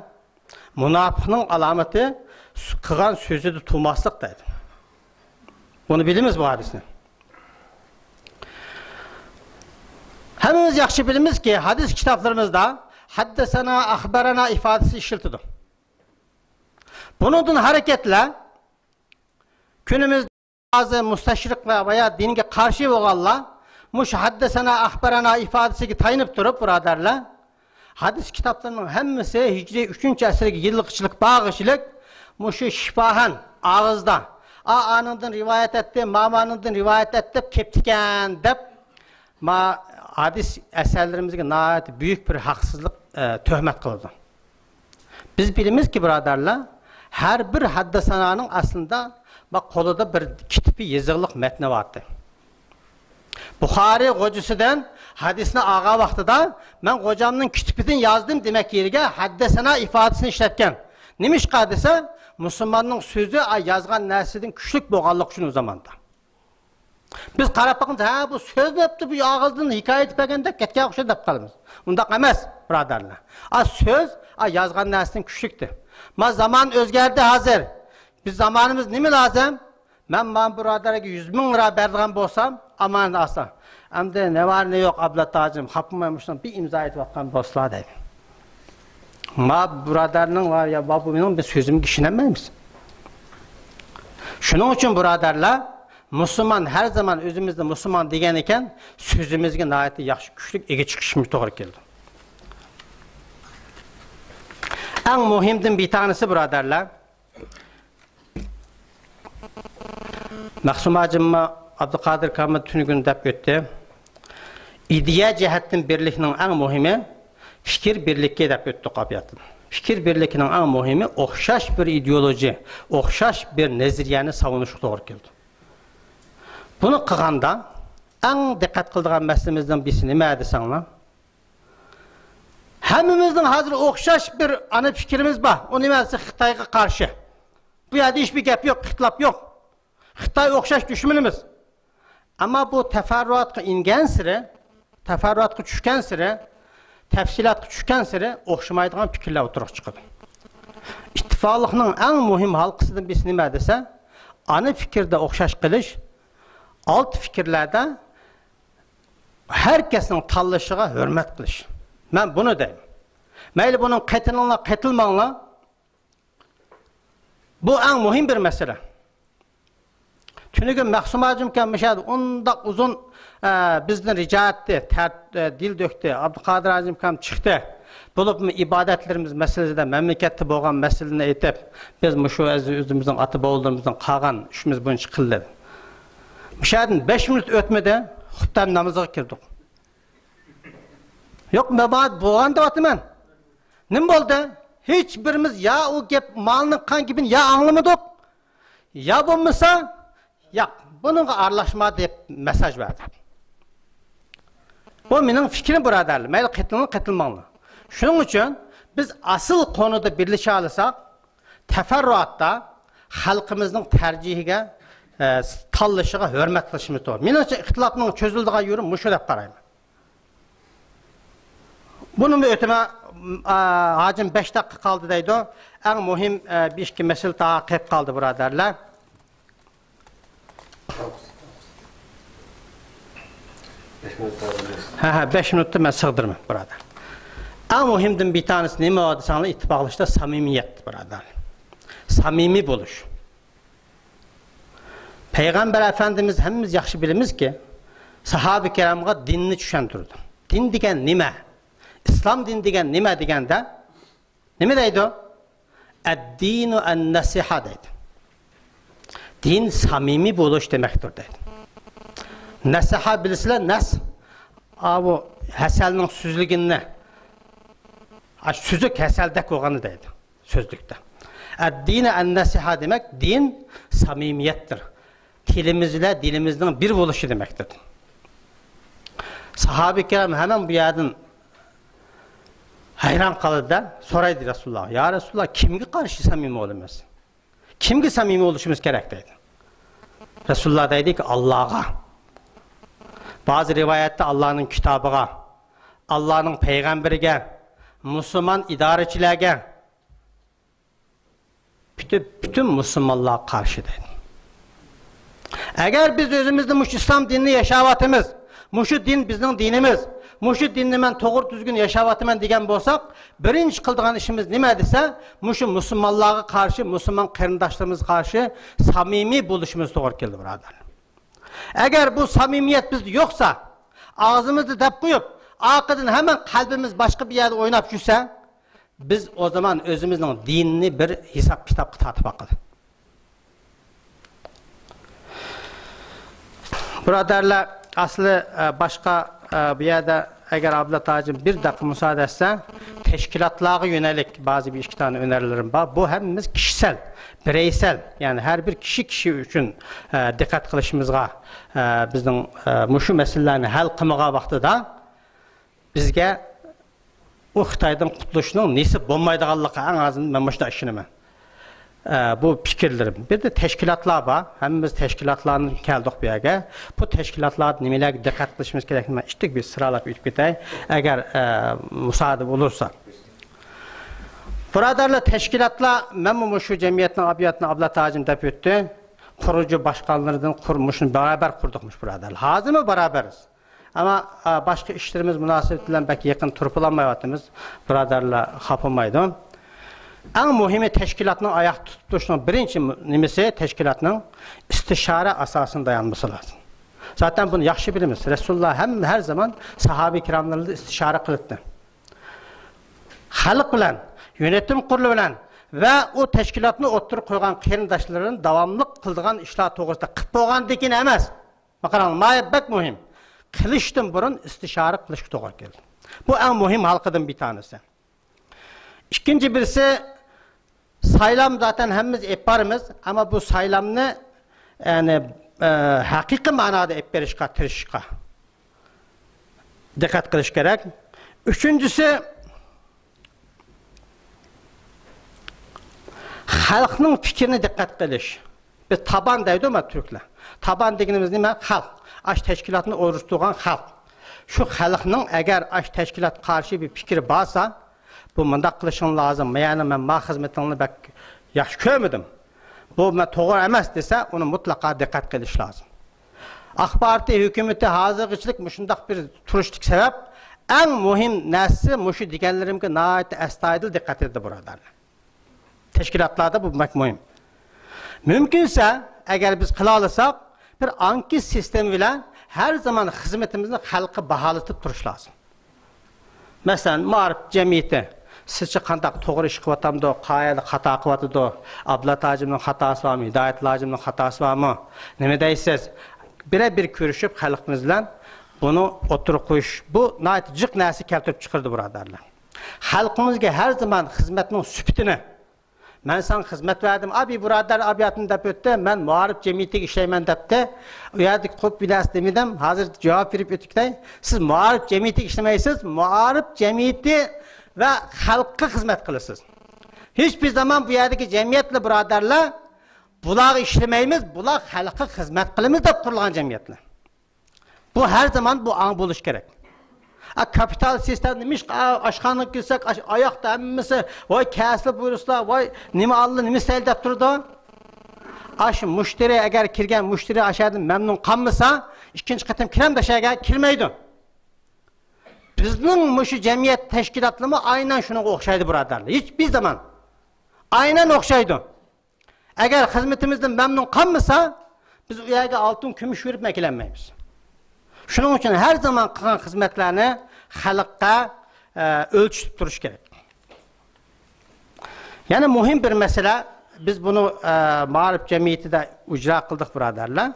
B: Münafıqın alameti kıgan sözü de tuğmaslık deydi. Bunu bilimiz bu hadisini. Hemimiz yaxşı bilimiz ki hadis kitaplarımızda haddesena, ahberena ifadesi işiltidir. Bunun hareketle günümüzde bazı müsteşrikler veya dinge karşı olanlar muş haddesena, ahberena ifadesi tayınıp durup buradarlar. Hadis kitaplarının hemmisi Hicri 3. asırki yıllıkçılık, bağışçılık muşu şifahan ağızda anından rivayet etti, mamanından rivayet etti, keptiken dep hadis eserlerimizde nayet büyük bir haksızlık töhmet kıldı. Biz bilimiz ki buradarlar her bir haddesananın aslında koluda bir kitipi yazıqlıq metni vardı. Bukhari hocasından hadisine ağa vaxtıda ben hocamın kitipidin yazdım demek yerine haddesena ifadesini işletken. Nemiş kadese Müslümanın sözü yazgan neslinin küçük boğallık için o zamanda. Biz qarab bakınca bu söz nepti bu ağızdan hikaye etpegende ketken kuşa dep kalımız. Unda emas bradarlar. Söz yazgan neslinin küçüktü. Ma zaman özgerdi hazır. Biz zamanımız nemi lazım? Ben buradara 100.000 lira berdiğen bolsam aman aslan. Hem de ne var ne yok abla tacım kapılmamıştan bir imza et bakkan bosla deyim. Ma buradarının var ya bu benim bir sözümü kişinemeyimiz. Şunun için buradarlar Müslüman her zaman özümüzde Müslüman degen iken sözümüzge nayeti yaxşı güçlük ege çıkışmış doğru geldi. En muhimden bir tanesi buradarlar. Maksum Hacım'a Abdülkadir Kamil tünügün dep öttü. İdeya cihetin birlikinin en muhimi fikir birlikki dep öttü kabiyatın. Fikir birlikinin en muhimi okşaş bir ideoloji, okşaş bir neziriyeni savunuşu doğru geldi. Bunu kılganda en dikkat kıldığın meslemizden birisi ne desenler? Hemimizden hazır okşaş bir ana fikrimiz var. O nemesi Xitay'a karşı. Bu yerde hiçbir gap yok, xitlap yok. Xitay okşaş düşmanımız. Ama bu teferruatı ingen sıra, teferruatı düşken sıra, tefsilatı düşken sıra okşamaydıgan fikirler oturuq çıkıdı. ittifoqlikning eng muhim halqasidan birisi nima desa, ana fikrda o'xshash qilish, alt fikrlarda herkesin tanlashiga hurmat qilish. Men bunu deyim. Mayli bunun qaytilinglar, qaytilmanglar. Bu eng muhim bir mesele. Çünkü Mahsum Hacimken müşahede onda uzun bizden rica etti, dil döktü, Abdülkadir Hacimken çıktı. Bulup ibadetlerimiz meselesinde memlekette boğan meselini etip, biz şu özümüzün atı boğulduğumuzdan kalan işimiz bunu çıkıldı. Müşahedin 5 minut ötmedi, hutbem namazına girdik. Yok mebaat boğan da atımın. Ne oldu? Hiçbirimiz ya o malının kan gibi ya anlamadık, ya bulmasa, ya bununla arlaşma deyip mesaj verdi. Bu benim fikrim buradarlı. Mayli qatılmağlı. Şunun için biz asıl konuda birleşe alırsak, teferruatta halkımızın tercihine, tanlışıga hürmet kılışımız doğru. Menimce ihtilafının çözüldüğü yorum muşu dep qarayman. Bunun öteme Hacım 5 dakika kaldı deydi o. En mühim bir iki mesele daha hep kaldı buradarlar. 5 minutta ben sığdırmam burada. En mühimden bir tanesi neyme vardı sana ittifaklaşta samimiyet burada. Samimi buluş. Peygamber Efendimiz hepimiz yaxşı bilimiz ki sahabe-i kiramga dinni düşendirdi. Din degen nime? İslam din degen nime degende nime deydi o? Ed-dinu en-nasiha deydi. Din samimi buluş demektir deydi. Nasiha bilisiyle nas bu həsəlinin süzlüğünü süzük həsəldək oğanı deydi sözlükte. Ed-dinu en-nasiha demek din samimiyettir. Dilimizle dilimizden bir buluşu demektir. Sahabe-i kiram hemen bu yerden hayran kalır da soraydı Resulullah. Ya Resulullah kimge karşı samimi olamaz? Kimge samimi oluşumuz gerekteydi? Resulullah dedi ki Allah'a. Bazı rivayette Allah'ın kitabına, Allah'ın peygamberine, Müslüman idarecilerine, bütün Müslümanlığa karşı dedi. Eğer biz özümüzde muş İslam dinini yaşavatımız, muşu din bizim dinimiz, muşu dinini men doğru düzgün yaşavatımın degen bolsak, birinci kıldığın işimiz ne dese, muşu Müslümanlığa karşı, Müslüman kırındaşlarımız karşı samimi buluşumuz doğru geldi buradan. Eğer bu samimiyet bizde yoksa, ağzımızı dep koyup, akıdın hemen kalbimiz başka bir yerde oynap жүрse, biz o zaman özümüzün dinini bir hesap kitap tatıp bakılır. Buradarlar aslı başka bir yerde eğer Abla Tacım bir dakika müsaade etse teşkilatlığa yönelik bazı bir iki tane önerilerim var. Bu hepimiz kişisel, bireysel yani her bir kişi için dikkat kılışımızga bizden muşu meselelerini hal kılmağa vakti da bizge o Xitaydan qutuluşunun nesi bulmaydıqanlıqı en azından ben başta işinime. Bu fikirlerim. Bir de teşkilatlar var. Hepimiz teşkilatlarını geldik bir yere. Bu teşkilatlar nemelerge dikkat kılışımız gerektiğini işte bir sıralap üç gitay. Eğer müsaade olursa. Buradarla teşkilatlar memnun şu cemiyetin abiyatını Abla Tacım dep öttü. Kurucu başkanlarından kurmuşun beraber kurdukmuş buradarlar. Hazır mı beraberiz? Ama başka işlerimiz münasebetiyle belki yakın turpulanmayatımız buradarla kapılmaydı. En mühimi teşkilatın ayak tutup duruşunun birinci nimesi teşkilatın istişare asasına dayanması lazım. Zaten bunu yaxşı bilimiz. Resulullah her zaman sahabe-i kiramlarıyla istişare kılıktı. Halk bilen, yönetim kurulu bilen ve o teşkilatını oturup koygan kerindaşların davamlı kıldığan işler doğrusunda kıp boğan dikin emez. Bakalım, bek mühim. Kılıştın burun istişare kılış doğru geldi. Bu en mühim halkıdan bir tanesi. İkinci birisi saylam zaten hepimiz yaparız ama bu saylamını yani hakiki manada yapırışka, tırışka dikkat kılış gerek. Üçüncüsü halkın fikrini dikkat kılış. Bir taban deydi ama Türkler. Taban dediğimiz ne? Halk. Aş teşkilatını oluşturan halk. Şu halkın eğer aş teşkilat karşı bir fikir varsa bu mındaq qilishing lozim. Yani men ma xizmetingni bak yaxshi ko'rmadim. Bu men to'g'ri emas desa, uni mutlaqo diqqat qilish lozim. AK Parti hükümeti hazırgıçlık müşundaq bir turuşlik sebep en muhim narsa muşu deganlarimga nayet astoydil diqqat etdi buradan. Teşkilatlarda bu muhim. Mümkünse eğer biz qila olsak bir anket sistemi bilan her zaman hizmetimizni xalqqa baholatib turish lozim. Masalan, ma'rif jamiyati sizcha qandaq to'g'ri ish qilyapamdi, qayerda xato qilyapti, Abdulla Tojimning xatosi bormi, Hidayat Lojimning xatosi bormi? Nima deysiz? Birebir görüşüp xalqimizla bunu oturup qo'yish bu nayet jiq narsa keltirib chiqardi birodarlar. Xalqimizga har zaman xizmatning sübtini men sana xizmat verdim. Abi birodar abiyatini deb o'tdi. Men muarif jamiyatiga ishlayman debdi. U yerda ko'p bilas demidim. Hozir javob berib o'tdik-da. Siz muarif jamiyatiga ishlamaysiz. Muarif jamiyati va xalqqa xizmat qilasiz. Hech bir zaman bu yerdagi jamiyatli birodarlar bular işlemeyiz, bular xalqqa xizmat qilamiz deb qurilgan jamiyatlar. Bu her zaman bu an bo'lish kerak. Kapital sistemni mish oshxonaga kelsak, oyoqda hammasi voy kasb buyursa, voy nima oldi, nima istaydi deb turdi. Ash mushtari agar kirgan mushtari ashadin mamnun qolmasa, ikkinchi qatam kiram dashaga kirmaydi. Bizning mushu jamiyat tashkilotlarimiz aynan shunga o'xshaydi birodarlar. Hech bir zaman aynan o'xshaydi. Eğer hizmetimizden memnun kalmasa, biz o yerga altın, kumush verip meklenmeyiz. Şunun için her zaman kılan hizmetlerini xalqqa ölçüp duruş gerek. Yani muhim bir mesele, biz bunu ma'rif cemiyeti de icra kıldık birodarlar.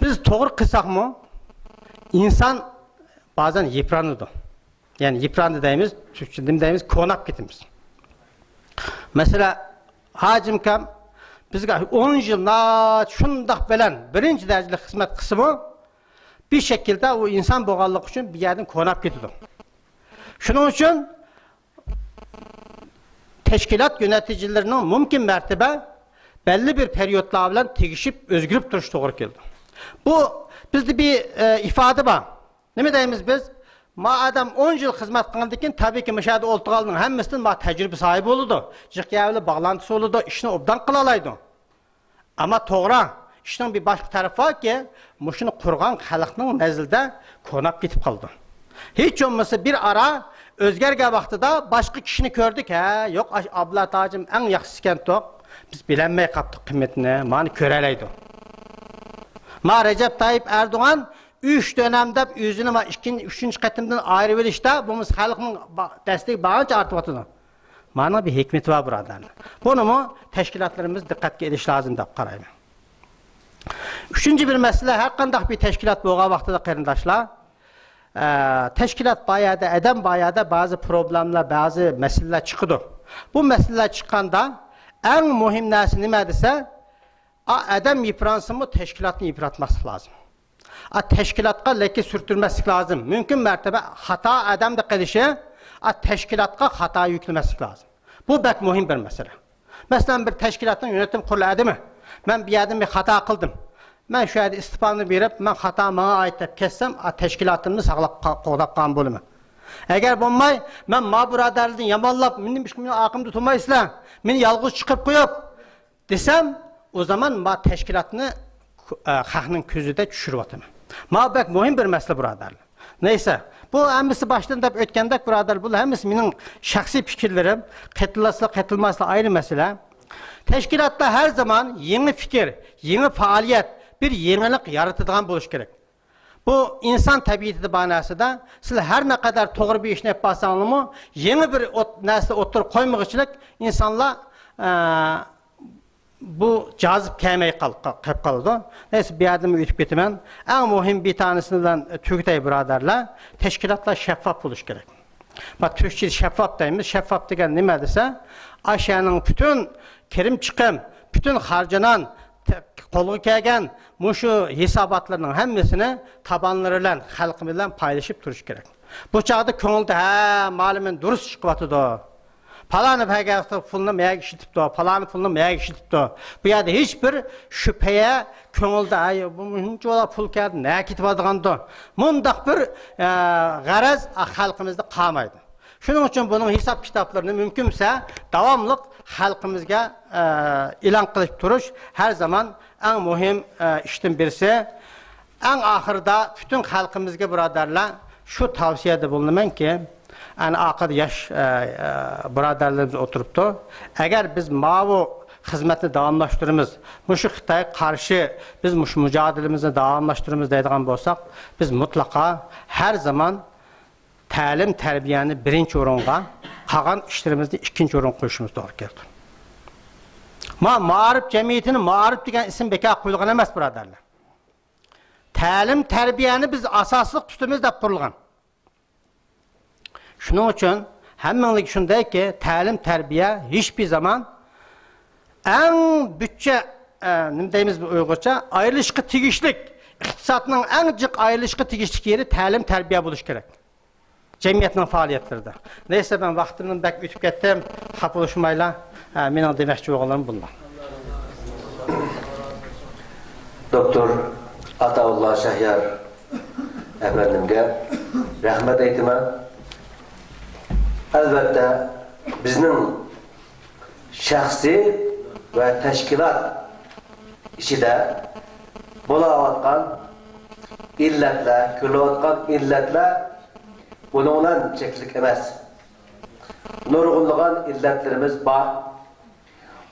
B: Biz to'g'ri qilsak mı? İnsan bazen yıpranırdı. Yani yıprandı deyimiz, Türkçe deyimiz, konap gitimiz. Mesela hacim kam bizga 10 yılda şundaq bilen birinci dereceli hizmet kısmı bir şekilde o insan boğallık için bir yerden konap gidiyor. Şunun için teşkilat yöneticilerinin mümkün mertebe belli bir periyotlarla tegişip özgürüp duruş doğru geldi. Bu bizde bir ifade var. Ne deyimiz biz? Ma adam 10 yıl hizmet kıldıkken tabii ki müşahede oltuğalının hemmesinden ma tecrübe sahibi olurdu. Jiqyavli bağlantısı olurdu, işini obdan kılalaydı. Ama toğra, işinin bir başka tarafı var ki, muşunu kurgan xalqning nezilde konap gitip kaldı. Hiç olmasa bir ara özgerge vaxtida başka kişini gördük. Yok Abdulla Tojim en yaxşısı kent biz bilenmeye kaptık kıymetini, mani köreleydi. Ma Recep Tayyip Erdoğan 3 dönemde yüzünü 3. katımdan ayrı verişte bu xalqning desteği bağınca artıp atıyor. Mana bir hikmeti var buradan. Bunu mu teşkilatlarımız dikkatli ediş lazım dep qarayım. Üçüncü bir mesele, her qandaq bir teşkilat boğa vaxtıda qarindaşlar. Teşkilat bayada, adam bayada bazı problemler, bazı meseleler çıkıdı. Bu meseleler çıkanda en mühim narsa nimadirsə, adam yıpransın mı teşkilatını yıpratması lazım. Teşkilatqa leke sürtürmesi lazım. Mümkün mertebe hata adam da qilishi, teşkilatqa hata yüklemesi lazım. Bu bek mühim bir mesele. Mesela bir teşkilatın yönetim kurulu mi? Ben bir yerden bir hata kıldım. Ben şu yerde istifanı verip, ben hata bana ait deb kessem, teşkilatımını sağlap qoğdap qalan bölümü. Eğer bulmay, ben ma buradarlıdın yamanlap, benim akım tutulmaysla, beni yalğız çıkıp koyup desem, o zaman ma teşkilatını xalqning ko'zida tushirib o'taman. Ma bek mühim bir mesele buradarlar. Neyse, bu hemmisi baştan deb o'tgandek birodar, bu hemmisi mening shaxsiy fikrlarim, qatılmasla ayrı mesele. Teşkilatta her zaman yeni fikir, yeni faaliyet, bir yenilik yaratadigan bo'lish kerak. Bu insan tabiati banasida siz her ne kadar to'g'ri bir ishni yapsanızmı, yeni bir narsa o'tirib qo'ymoqchilik insonlar bu cazip kelmey qolib qoldi. Neyse bir yerden o'tib ketaman. En muhim bir tanesinden tug'tay birodarlar, teşkilatlar şeffaf bo'lish kerak. Bak Türkçe şeffaf deymiz. Şeffaf degan nima desa, aşağının bütün kirim chiqim, bütün harcanan, qo'lga kelgan mushu hisobotlarning hammasini tabanları bilan xalq bilan paylaşıp turish kerak. Bu chaqda ko'ngilda ha, ma'lum durust chiqyapti. Palanı pəgəvdə pulunu məyək işitibdi o, palanı pulunu məyək işitibdi o. Bu yada hiçbir şüpheye köngülde, ay bu mühimci ola pul kağıdı neye kitip adıgandı. Mundaq bir garaz halkımızda kalmaydı. Şunun için bunun hesap kitaplarını mümkünse davamlıq halkımızga ilan kılıp duruş her zaman en mühim iştin birisi. En ahırda bütün halkımızga buradarlar şu tavsiyede bulunumen ki yani akıd yaş braderlerimiz oturuptu. Eğer biz mavu hizmetini davamlaştırırız, muşu Xitay'a karşı biz muşu mücadelemizi davamlaştırırız deydiğen bolsak, biz mutlaka her zaman təlim tərbiyəni birinci orunğa, qalan işlerimizde ikinci orun koyuşumuz doğru geldi. Maarif cemiyetinin maarif degen isim bekar koyulgan emas braderler. Təlim tərbiyəni biz asaslıq tutumuz da kurulgan. Şunun için hemmenlik şunday ki təlim terbiye hiçbir zaman en bütçe deyimiz bu Uygurca ayrılışkı tigişlik, iktisatının en cık ayrılışkı tigişlik yeri təlim terbiye buluş gerek. Cemiyetinin faaliyetlerinde. Neyse ben vaktimden bek ütüp gettim. Hap oluşmayla benim demekçi oğullarım bunlar.
A: Doktor Ataullah Şahyar efendimge rahmet eytimen. Elbette bizning şahsi ve teşkilat işide bo'layotgan illatlar, ko'rilayotgan illatlar bununla çeklik emas. Nurg'unlagan illatlarimiz var.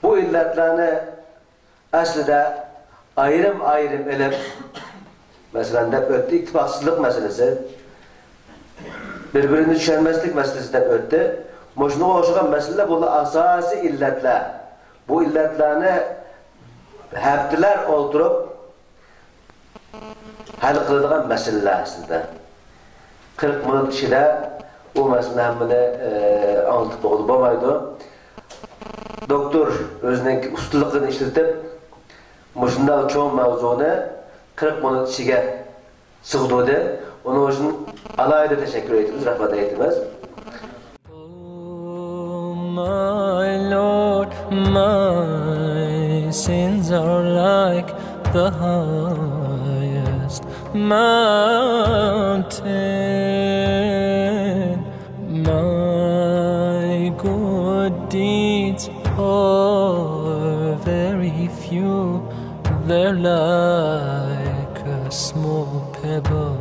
A: Bu illatlarni aslida ayrım elip mesela deb o'tdi ittifoqsizlik meselesi, birbirini düşenmezlik meselesinden öttü. Moşuna o'xshagan meseleler bu asasi illatlar. Bu illatlarni haftalar o'ltirib hal qiladigan meseleler aslında. 40 minut ichida o meselelerni anlatib bo'lib bo'lmaydi. Doktor o'zining ustunligini ishlatib, mushunday cho'ng mavzuni 40 minut ichiga sig'dirdi. Onun için alayda teşekkür ederiz, rahmet eytimiz.
C: Oh my Lord, my sins are like the highest mountain. My good deeds are very few, they're like a small pebble